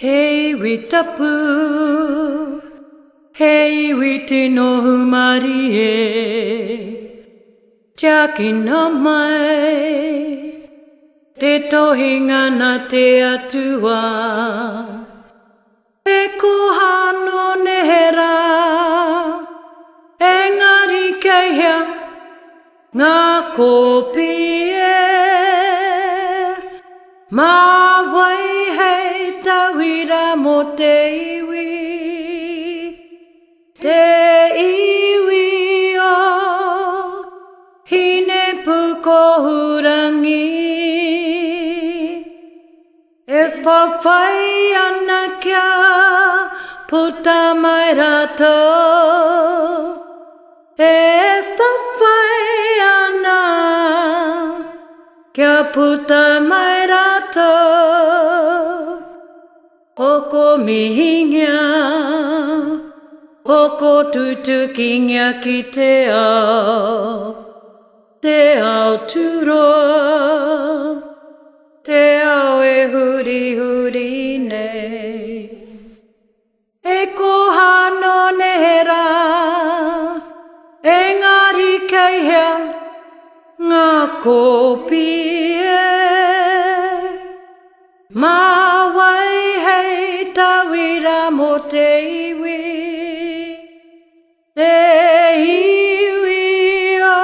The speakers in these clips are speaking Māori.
Hei witapu, hei witi no humari e, Tiakina mai, te tohinga na te atua. E kohano nehera, engari keia, ngā kopi mawai hei tawira mo te iwi o hine puko hurangi e papai ana kia puta mai rato e papai ana kia puta mai rato Oko mihinga, oko tutukinga ki te ao turoa, te ao e huri huri nei. E kohano nehera, engari keia, ngā kopi mawai hei tawira mo te iwi o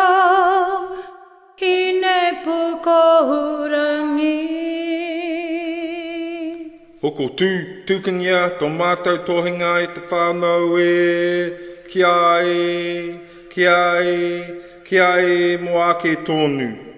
hine puko hurangi. Hoko tūkingia tō mātou tohinga e te whānau kia e mo ake tōnu.